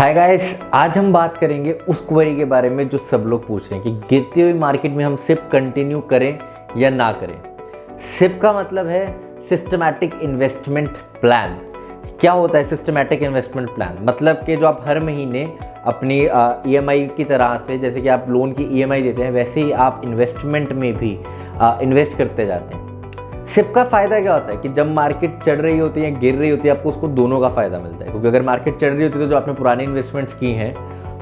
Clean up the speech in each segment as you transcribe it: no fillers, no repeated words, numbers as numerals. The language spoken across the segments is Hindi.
हाय गाइस, आज हम बात करेंगे उस क्वेरी के बारे में जो सब लोग पूछ रहे हैं कि गिरती हुई मार्केट में हम सिप कंटिन्यू करें या ना करें। सिप का मतलब है सिस्टमैटिक इन्वेस्टमेंट प्लान। क्या होता है सिस्टमैटिक इन्वेस्टमेंट प्लान? मतलब कि जो आप हर महीने अपनी ईएमआई की तरह से, जैसे कि आप लोन की ईएमआई देते हैं, वैसे ही आप इन्वेस्टमेंट में भी इन्वेस्ट करते जाते हैं। सिप का फ़ायदा क्या होता है कि जब मार्केट चढ़ रही होती है, गिर रही होती है, आपको उसको दोनों का फ़ायदा मिलता है। क्योंकि अगर मार्केट चढ़ रही होती है तो जो आपने पुरानी इन्वेस्टमेंट्स की हैं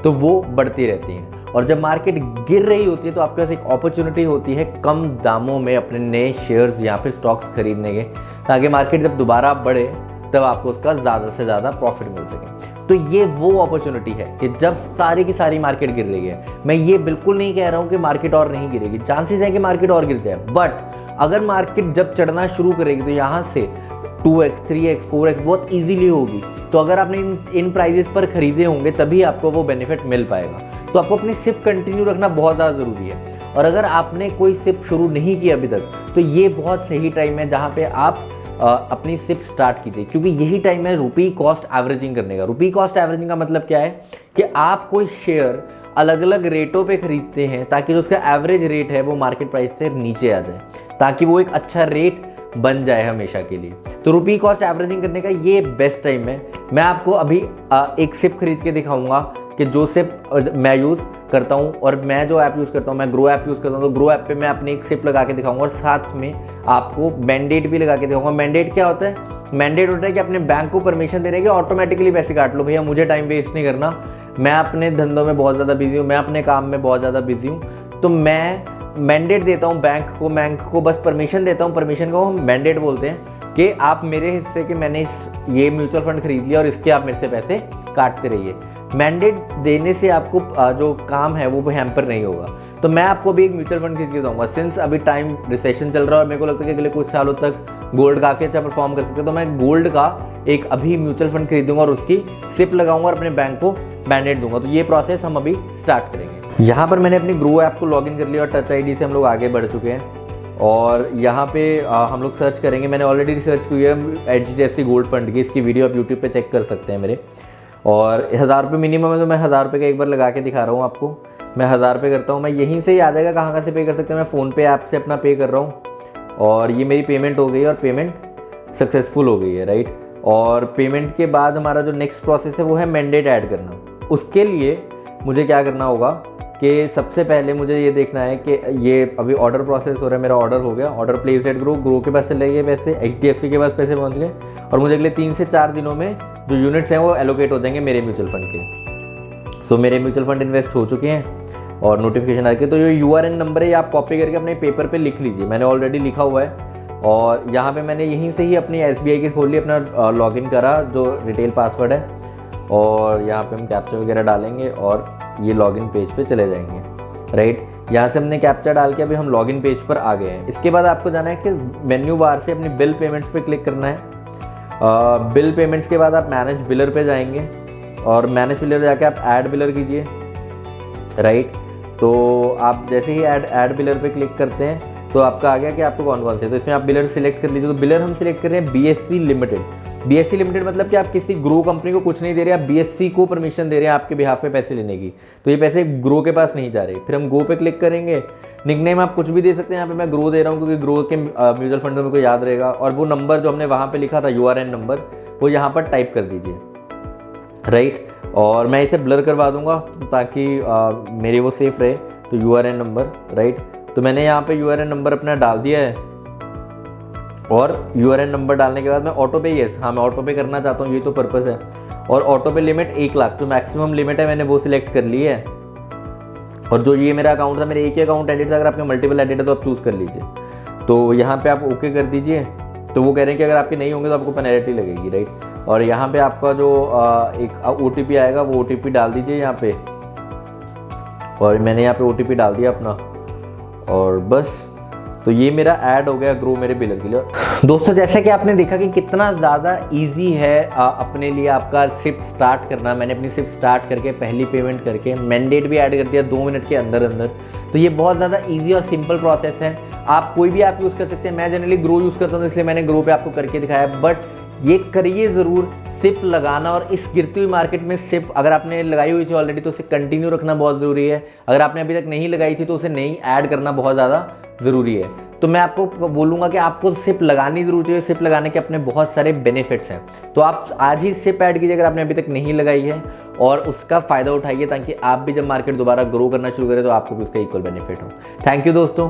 तो वो बढ़ती रहती हैं, और जब मार्केट गिर रही होती है तो आपके पास एक अपॉर्चुनिटी होती है कम दामों में अपने नए शेयर्स या फिर स्टॉक्स खरीदने के, ताकि मार्केट जब दोबारा बढ़े तब आपको उसका ज़्यादा से ज़्यादा प्रॉफिट मिल सके। तो ये वो अपॉर्चुनिटी है कि जब सारी की सारी मार्केट गिर रही है। मैं ये बिल्कुल नहीं कह रहा हूँ कि मार्केट और नहीं गिरेगी, चांसेस है कि मार्केट और गिर जाए, बट अगर मार्केट जब चढ़ना शुरू करेगी तो यहाँ से 2x, 3x, 4x बहुत इजीली होगी। तो अगर आपने इन प्राइजेस पर खरीदे होंगे तभी आपको वो बेनिफिट मिल पाएगा। तो आपको अपनी सिप कंटिन्यू रखना बहुत ज़्यादा ज़रूरी है। और अगर आपने कोई सिप शुरू नहीं की अभी तक तो ये बहुत सही टाइम है जहाँ पे आप अपनी सिप स्टार्ट कीजिए, क्योंकि यही टाइम है रुपी कॉस्ट एवरेजिंग करने का। रुपी कॉस्ट एवरेजिंग का मतलब क्या है कि आप कोई शेयर अलग अलग रेटों पे खरीदते हैं ताकि जो उसका एवरेज रेट है वो मार्केट प्राइस से नीचे आ जाए, ताकि वो एक अच्छा रेट बन जाए हमेशा के लिए। तो रुपी कॉस्ट एवरेजिंग करने का ये बेस्ट टाइम है। मैं आपको अभी एक सिप खरीद के दिखाऊंगा कि जो सिप मैं यूज़ करता हूँ, और मैं जो ऐप यूज़ करता हूँ, मैं ग्रो ऐप यूज़ करता हूँ, तो ग्रो ऐप पे मैं अपनी एक सिप लगा के दिखाऊंगा और साथ में आपको मैंडेट भी लगा के दिखाऊंगा। मैंडेट क्या होता है? मैंडेट होता है कि अपने बैंक को परमिशन दे रहे हैं कि ऑटोमेटिकली पैसे काट लो, भैया मुझे टाइम वेस्ट नहीं करना, मैं अपने धंधों में बहुत ज़्यादा बिजी हूँ, मैं अपने काम में बहुत ज़्यादा बिजी हूँ। तो मैं मैंडेट देता हूँ बैंक को बस परमिशन देता हूँ, परमिशन को हम मैंडेट बोलते हैं कि आप मेरे हिस्से के, मैंने ये म्यूचुअल फंड खरीद लिया और इसके आप मेरे से पैसे काटते रहिए। मैंडेट देने से आपको जो काम है वो हैम्पर नहीं होगा। तो मैं आपको भी एक म्यूचुअल फंड खरीद के दूंगा। सिंस अभी टाइम रिसेशन चल रहा है और मेरे को लगता है कि अगले कुछ सालों तक गोल्ड काफ़ी अच्छा परफॉर्म कर सकते हैं, तो मैं गोल्ड का एक अभी म्यूचुअल फंड खरीदूंगा और उसकी सिप लगाऊंगा और अपने बैंक को मैंडेट दूंगा। तो ये प्रोसेस हम अभी स्टार्ट करेंगे। यहाँ पर मैंने अपनी ग्रो ऐप को लॉगिन कर लिया और टच आईडी से हम लोग आगे बढ़ चुके हैं। और यहाँ पे हम लोग सर्च करेंगे। मैंने ऑलरेडी रिसर्च की है HDFC गोल्ड फंड की, इसकी वीडियो आप यूट्यूब पे चेक कर सकते हैं मेरे। और 1000 रुपये मिनिमम है, तो मैं 1000 रुपये का एक बार लगा के दिखा रहा हूँ आपको। मैं 1000 रुपये करता हूँ, मैं यहीं से ही आ जाएगा कहाँ से पे कर सकते हैं। मैं फ़ोनपे ऐप से अपना पे कर रहा हूँ और ये मेरी पेमेंट हो गई और पेमेंट सक्सेसफुल हो गई है, राइट। और पेमेंट के बाद हमारा जो नेक्स्ट प्रोसेस है वो है मैंडेट ऐड करना। उसके लिए मुझे क्या करना होगा कि सबसे पहले मुझे ये देखना है कि ये अभी ऑर्डर प्रोसेस हो रहा है, मेरा ऑर्डर हो गया, ऑर्डर प्लेस एट ग्रो के पास चले गए पैसे, HDFC के पास पैसे पहुंच गए, और मुझे अगले 3 से 4 दिनों में जो यूनिट्स हैं वो एलोकेट हो जाएंगे मेरे म्यूचुअल फंड के। सो मेरे म्यूचुअल फंड इन्वेस्ट हो चुके हैं और नोटिफिकेशन आ गई। तो ये URN नंबर है, ये आप कॉपी करके अपने पेपर पर लिख लीजिए। मैंने ऑलरेडी लिखा हुआ है और यहाँ पर मैंने यहीं से ही अपनी SBI की खोल ली, अपना लॉगिन करा जो रिटेल पासवर्ड है, और यहाँ पे हम कैप्चा वगैरह डालेंगे और ये लॉगिन पेज पे चले जाएंगे, राइट। यहाँ से हमने कैप्चा डाल के अभी हम लॉगिन पेज पर आ गए हैं। इसके बाद आपको जाना है कि मेन्यू बार से अपनी बिल पेमेंट्स पे क्लिक करना है। बिल पेमेंट्स के बाद आप मैनेज बिलर पे जाएंगे और मैनेज बिलर जाके आप ऐड बिलर कीजिए, राइट। तो आप जैसे ही ऐड बिलर पे क्लिक करते हैं तो आपका आ गया कि आपको कौन कौन से, तो इसमें आप बिलर सिलेक्ट कर लीजिए। तो बिलर हम सिलेक्ट कर रहे हैं BSC लिमिटेड। BSC लिमिटेड मतलब कि आप किसी ग्रो कंपनी को कुछ नहीं दे रहे, आप BSC को परमिशन दे रहे हैं आपके बिहाफ पे पैसे लेने की, तो ये पैसे ग्रो के पास नहीं जा रहे। फिर हम गो पे क्लिक करेंगे। निकनेम आप कुछ भी दे सकते हैं, यहाँ पे मैं ग्रो दे रहा हूँ क्योंकि ग्रो के म्यूचुअल फंड में को याद रहेगा। और वो नंबर जो हमने वहाँ पे लिखा था URN नंबर, वो यहाँ पर टाइप कर दीजिए, राइट। और मैं इसे ब्लर करवा दूंगा ताकि मेरे वो सेफ रहे। तो URN नंबर, राइट। तो मैंने यहाँ पे URN नंबर अपना डाल दिया है और URN नंबर डालने के बाद मैं ऑटो पे, यस हाँ मैं ऑटो पे करना चाहता हूँ, ये तो पर्पस है। और ऑटो पे लिमिट 1 लाख जो मैक्सिमम लिमिट है मैंने वो सिलेक्ट कर ली है। और जो ये मेरा अकाउंट था, मेरे एक ही अकाउंट एडिट था, अगर आपके मल्टीपल एडिट है तो आप चूज़ कर लीजिए। तो यहाँ पे आप ओके कर दीजिए। तो वो कह रहे हैं कि अगर आपके नहीं होंगे तो आपको पेनल्टी लगेगी, राइट। और यहाँ पे आपका जो एक OTP आएगा वो OTP डाल दीजिए यहाँ पे, और मैंने यहाँ पे OTP डाल दिया अपना, और बस। तो ये मेरा ऐड हो गया ग्रो मेरे बिलर के लिए। दोस्तों जैसा कि आपने देखा कि कितना ज़्यादा इजी है अपने लिए आपका सिप स्टार्ट करना। मैंने अपनी सिप स्टार्ट करके पहली पेमेंट करके मैंडेट भी ऐड कर दिया 2 मिनट के अंदर अंदर। तो ये बहुत ज़्यादा इजी और सिंपल प्रोसेस है। आप कोई भी ऐप यूज़ कर सकते हैं। मैं जनरली ग्रो यूज़ करता हूँ इसलिए मैंने ग्रो पे आपको करके दिखाया, बट ये करिए ज़रूर, सिप लगाना। और इस गिरती हुई मार्केट में सिप अगर आपने लगाई हुई थी ऑलरेडी तो उसे कंटिन्यू रखना बहुत ज़रूरी है। अगर आपने अभी तक नहीं लगाई थी तो उसे नहीं ऐड करना बहुत ज़्यादा ज़रूरी है। तो मैं आपको बोलूँगा कि आपको सिप लगानी ज़रूर चाहिए। सिप लगाने के अपने बहुत सारे बेनिफिट्स हैं, तो आप आज ही सिप ऐड कीजिए अगर आपने अभी तक नहीं लगाई है, और उसका फ़ायदा उठाइए ताकि आप भी जब मार्केट दोबारा ग्रो करना शुरू करें तो आपको भी उसका इक्वल बेनिफिट हो। थैंक यू दोस्तों।